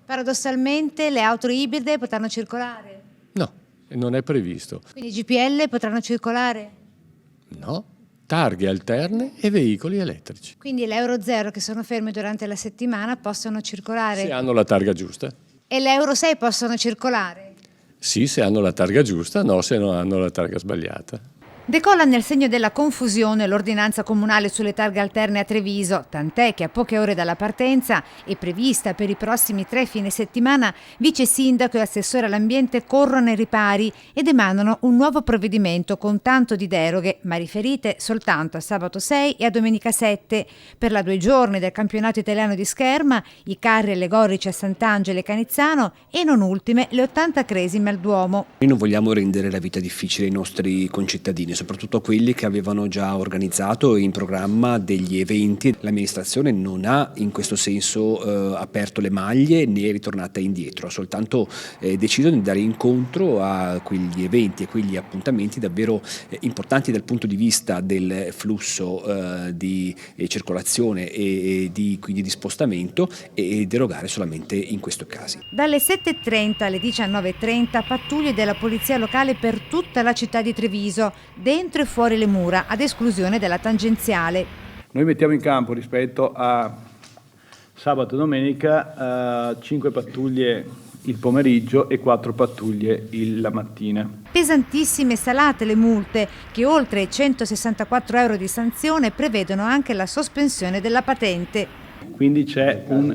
Paradossalmente le auto ibride potranno circolare? No, non è previsto. Quindi i GPL potranno circolare? No, targhe alterne e veicoli elettrici. Quindi le Euro 0 che sono fermi durante la settimana possono circolare? Se hanno la targa giusta. E le Euro 6 possono circolare? Sì, se hanno la targa giusta, no, se non hanno la targa sbagliata. Decolla nel segno della confusione l'ordinanza comunale sulle targhe alterne a Treviso, tant'è che a poche ore dalla partenza è prevista per i prossimi 3 fine settimana, vice sindaco e assessore all'ambiente corrono ai ripari ed emanano un nuovo provvedimento con tanto di deroghe, ma riferite soltanto a sabato 6 e a domenica 7. Per la 2 giorni del campionato italiano di scherma, i carri allegorici a Sant'Angelo e Canizzano e non ultime le 80 cresime al Duomo. Noi non vogliamo rendere la vita difficile ai nostri concittadini, soprattutto a quelli che avevano già organizzato in programma degli eventi. L'amministrazione non ha in questo senso aperto le maglie né è ritornata indietro, ha soltanto deciso di dare incontro a quegli eventi e quegli appuntamenti davvero importanti dal punto di vista del flusso di circolazione e quindi di spostamento e derogare solamente in questi casi. Dalle 7.30 alle 19.30 pattuglie della polizia locale per tutta la città di Treviso, dentro e fuori le mura, ad esclusione della tangenziale. Noi mettiamo in campo rispetto a sabato e domenica 5 pattuglie il pomeriggio e 4 pattuglie la mattina. Pesantissime e salate le multe che oltre ai 164 euro di sanzione prevedono anche la sospensione della patente. Quindi c'è una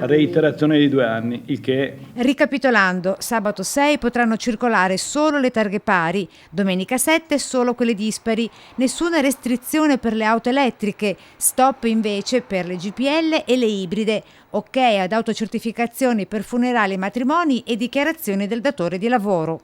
reiterazione di 2 anni, il che... Ricapitolando, sabato 6 potranno circolare solo le targhe pari, domenica 7 solo quelle dispari, nessuna restrizione per le auto elettriche, stop invece per le GPL e le ibride, ok ad autocertificazioni per funerali e matrimoni e dichiarazioni del datore di lavoro.